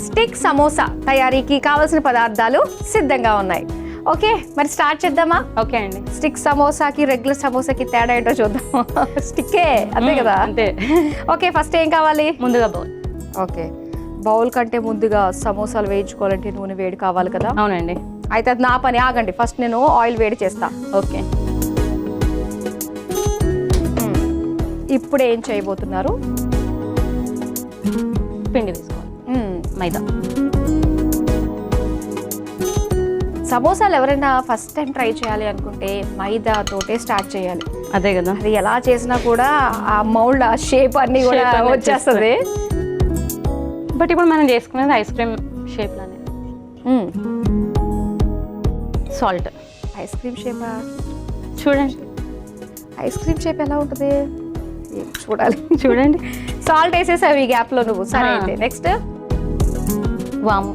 Stick samosa తయారీకి కావాల్సిన పదార్థాలు సిద్ధంగా ఉన్నాయి. ఓకే, మరి స్టార్ట్ చేద్దామా? ఓకే అండి. స్టిక్ సమోసాకి రెగ్యులర్ సమోసాకి తేడా ఏంటో చూద్దాం. స్టిక్కే అంతే కదా? అంతే. ఓకే, ఫస్ట్ ఏం కావాలి? ముందుగా బౌల్. ఓకే, బౌల్ కంటే ముందుగా సమోసాలు వేయించుకోవాలంటే నూనె వేడి కావాలి కదా? అవునండి. అయితే అది నా పని, ఆగండి. ఫస్ట్ నేను ఆయిల్ వేడి చేస్తా. ఓకే. ఇప్పుడు ఏం చేయబోతున్నారు? పిండి తీసుకోవాలి. మైదా. సమోసాలు ఎవరైనా ఫస్ట్ టైం ట్రై చేయాలి అనుకుంటే మైదా తోటే స్టార్ట్ చేయాలి. అదే కదా. అది ఎలా చేసినా కూడా ఆ మౌల్డ్, ఆ షేప్ అన్ని కూడా వచ్చేస్తుంది. బట్ ఇప్పుడు మనం చేసుకునేది ఐస్ క్రీమ్ షేప్ లానే. సాల్ట్. ఐస్ క్రీమ్ షేపా? చూడండి ఐస్ క్రీమ్ షేప్ ఎలా ఉంటుంది చూడాలి. చూడండి. సాల్ట్ వేసేసావు ఈ గ్యాప్ లో నువ్వు. సరే, అయితే నెక్స్ట్ వాము,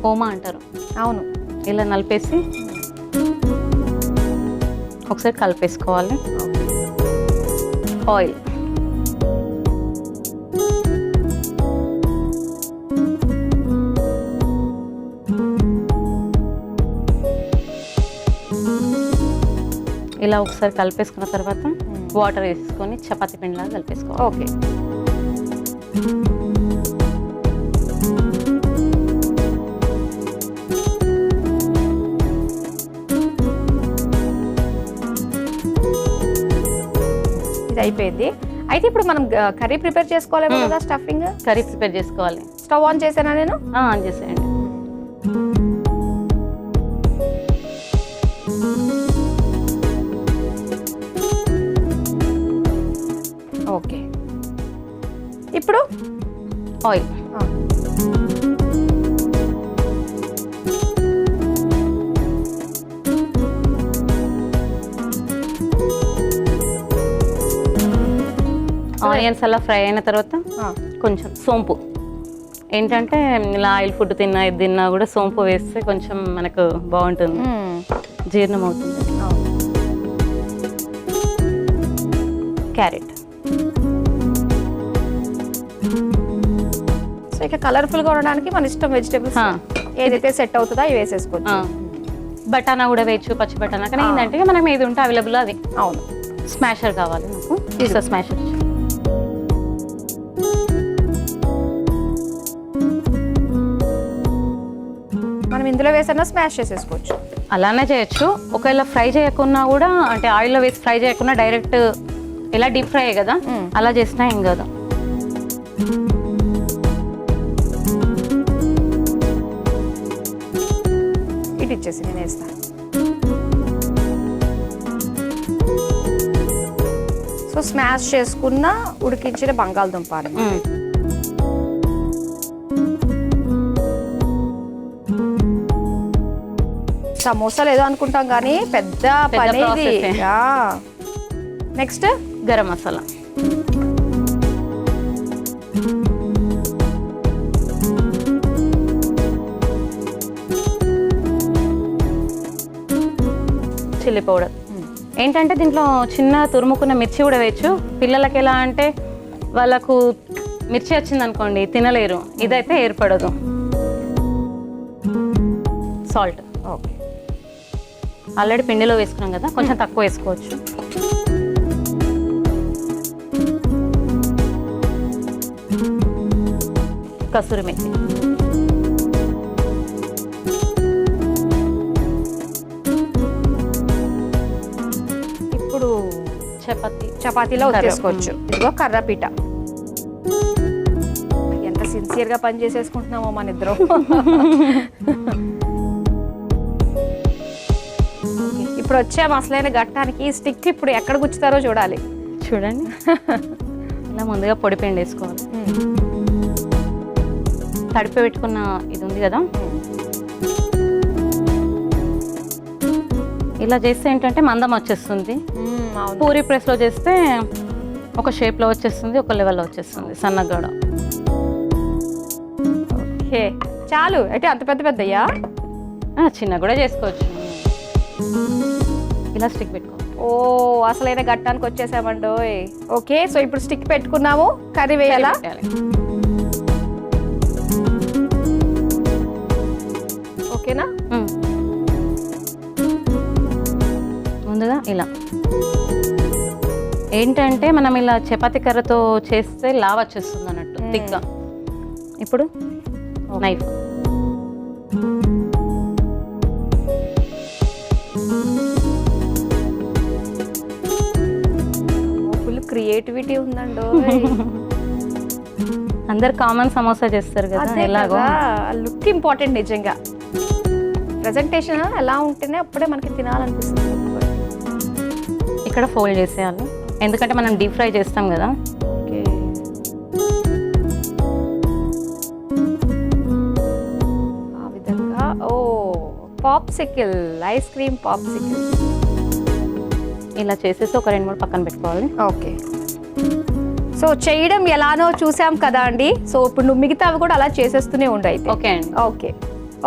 ఓమా అంటారు. అవును. ఇలా నలిపేసి ఒకసారి కలిపేసుకోవాలి. ఆయిల్. ఇలా ఒకసారి కలిపేసుకున్న తర్వాత వాటర్ వేసుకొని చపాతీ పిండిలాగా కలిపేసుకోవాలి. ఓకే. ఇది అయిపోయింది. అయితే ఇప్పుడు మనం కర్రీ ప్రిపేర్ చేసుకోవాలేమో కదా? స్టఫింగ్ కర్రీ ప్రిపేర్ చేసుకోవాలి. స్టవ్ ఆన్ చేసానా నేను? ఆన్ చేసేయండి. ఓకే, ఇప్పుడు ఆయిల్. ఆనియన్స్ అలా ఫ్రై అయిన తర్వాత కొంచెం సోంపు. ఏంటంటే ఇలా ఆయిల్ ఫుడ్ తిన్నా ఇది తిన్నా కూడా సోంపు వేస్తే కొంచెం మనకు బాగుంటుంది, జీర్ణం అవుతుంది. క్యారెట్. సో ఇక కలర్ఫుల్ గా ఉండడానికి మన ఇష్టం వెజిటేబుల్స్ ఏదైతే సెట్ అవుతుందో అవి వేసేసుకోవచ్చు. బటానా కూడా వేయచ్చు, పచ్చి బటానా. కానీ ఏంటంటే మనం ఏది ఉంటే అవైలబుల్ అది. అవును. స్మాషర్ కావాలి నాకు, పిజ్జా స్మాషర్. మనం ఇందులో వేసన్నా స్మాష్ చేసేసుకోవచ్చు. అలానే చేయొచ్చు. ఒకవేళ ఫ్రై చేయకున్నా కూడా, అంటే ఆయిల్లో వేసి ఫ్రై చేయకుండా డైరెక్ట్ ఇలా డీప్ ఫ్రై కదా, అలా చేసినా ఏం కాదు. ఇటు ఇచ్చేసి నేను వేస్తాను. సో స్మాష్ చేసుకున్న ఉడికించిన బంగాళదుంప. సమోసాలు ఏదో అనుకుంటాం కానీ పెద్ద పని ఇది. Next garam masala. Chilli powder. ఏంటంటే దీంట్లో చిన్న తురుముకున్న మిర్చి కూడా వేయచ్చు. పిల్లలకి ఎలా అంటే వాళ్ళకు మిర్చి వచ్చింది అనుకోండి తినలేరు, ఇదైతే ఏర్పడదు. సాల్ట్. ఓకే, ఆల్రెడీ పిండిలో వేసుకున్నాం కదా, కొంచెం తక్కువ వేసుకోవచ్చు. కసూరి మెథి. ఇప్పుడు చపాతీలో వచ్చేసుకోవచ్చు. ఇదిగో కర్రపీట. ఎంత సిన్సియర్గా పని చేసేసుకుంటున్నామో మన ఇద్దరం. ఇప్పుడు వచ్చాము అసలైన ఘట్టానికి. స్టిక్ ఇప్పుడు ఎక్కడ గుచ్చుతారో చూడాలి. చూడండి. ఇలా ముందుగా పొడి పిండి వేసుకోవాలి. తడిపి పెట్టుకున్న ఇది ఉంది కదా, ఇలా చేస్తే ఏంటంటే మందం వచ్చేస్తుంది. పూరి ప్రెస్లో చేస్తే ఒక షేప్లో వచ్చేస్తుంది, ఒక లెవెల్లో వచ్చేస్తుంది సన్నగాడ. ఓకే, చాలు. అయితే అంత పెద్దయ్యా? చిన్న కూడా చేసుకోవచ్చు. ఇలా స్టిక్ పెట్టుకోవాలి. ఓ అసలైన ఘట్టానికి వచ్చేసామండోయ్. ఓకే, సో ఇప్పుడు స్టిక్ పెట్టుకున్నాము, కర్రీ వేయాలా? పెట్టాలి. ఓకేనా? ముందుగా ఇలా ఏంటంటే మనం ఇలా చపాతీ కర్రతో చేస్తే లావ్ వచ్చేస్తుంది అన్నట్టు థిక్గా. ఇప్పుడు నైఫ్ ఫుల్ క్రియేటివిటీ ఉందండో. అందరు కామన్ సమోసా చేస్తారు కదా, ఎలాగో లుక్ ఇంపార్టెంట్ నిజంగా. ప్రెజెంటేషన్ ఎలా ఉంటేనే అప్పుడే మనకి తినాలనిపిస్తుంది. ఇక్కడ ఫోల్డ్ చేసేయాలి, ఎందుకంటే మనం డీప్ ఫ్రై చేస్తాం కదా. ఓకే, ఆ విధంగా. ఓ పాప్సికిల్, ఐస్ క్రీమ్ పాప్సికిల్ ఇలా చేసేసి ఒక 2-3 పక్కన పెట్టుకోవాలి. ఓకే, సో చేయడం ఎలానో చూసాం కదా అండి. సో ఇప్పుడు నువ్వు మిగతావి కూడా అలా చేసేస్తూనే ఉండు అయితే. ఓకే అండి. ఓకే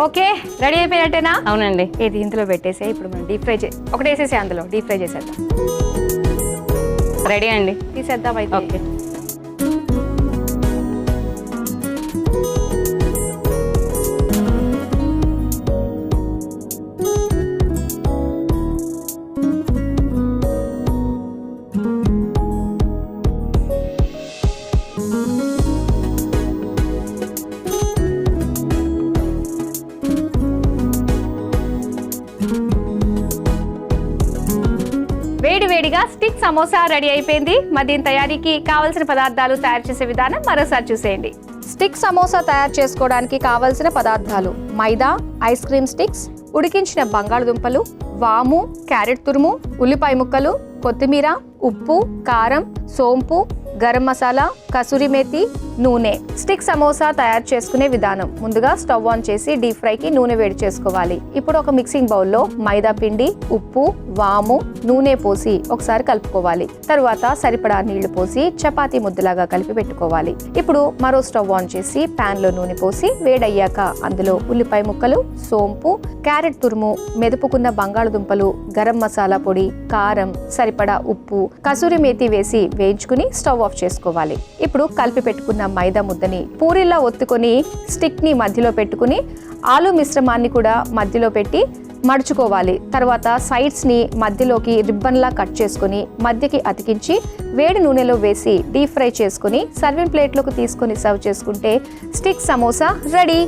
ఓకే, రెడీ అయిపోయినట్టేనా? అవునండి. ఏది ఇందులో పెట్టేసే, ఇప్పుడు మనం డీప్ ఫ్రై ఒకటి వేసేసి అందులో డీప్ ఫ్రై చేసేద్దాం. రెడీ అండి, తీసేద్దాం అయితే. ఓకే. వేడి వేడిగా స్టిక్ సమోసా రెడీ అయిపోయింది. మరి దీని తయారీకి కావలసిన పదార్థాలు, తయారు చేసే విధానం మరోసారి చూసేయండి. స్టిక్ సమోసా తయారు చేసుకోవడానికి కావలసిన పదార్థాలు: మైదా, ఐస్ క్రీమ్ స్టిక్స్, ఉడికించిన బంగాళదుంపలు, వాము, క్యారెట్ తురుము, ఉల్లిపాయ ముక్కలు, కొత్తిమీర, ఉప్పు, కారం, సోంపు, గరం మసాలా, కసూరి మేతి, నూనె. స్టిక్ సమోసా తయారు చేసుకునే విధానం: ముందుగా స్టవ్ ఆన్ చేసి డీప్ ఫ్రైకి నూనె వేడి చేసుకోవాలి. ఇప్పుడు ఒక మిక్సింగ్ బౌల్లో మైదా పిండి, ఉప్పు, వాము, నూనె పోసి ఒకసారి కలుపుకోవాలి. తరువాత సరిపడా నీళ్లు పోసి చపాతీ ముద్దలాగా కలిపి పెట్టుకోవాలి. ఇప్పుడు మరో స్టవ్ ఆన్ చేసి ప్యాన్ లో నూనె పోసి వేడయ్యాక అందులో ఉల్లిపాయ ముక్కలు, సోంపు, క్యారెట్ తురుము, మెదుపుకున్న బంగాళదుంపలు, గరం మసాలా పొడి, కారం, సరిపడా ఉప్పు, కసూరి మేతి వేసి వేయించుకుని స్టవ్ ఆఫ్ చేసుకోవాలి. ఇప్పుడు కలిపి పెట్టుకున్న మైదా ముద్దని పూరిలా ఒత్తుకొని స్టిక్ ని మధ్యలో పెట్టుకుని ఆలు మిశ్రమాన్ని కూడా మధ్యలో పెట్టి మడుచుకోవాలి. తర్వాత సైడ్స్ ని మధ్యలోకి రిబ్బన్లా కట్ చేసుకుని మధ్యకి అతికించి వేడి నూనెలో వేసి డీప్ ఫ్రై చేసుకుని సర్వింగ్ ప్లేట్లోకి తీసుకొని సర్వ్ చేసుకుంటే స్టిక్ సమోసా రెడీ.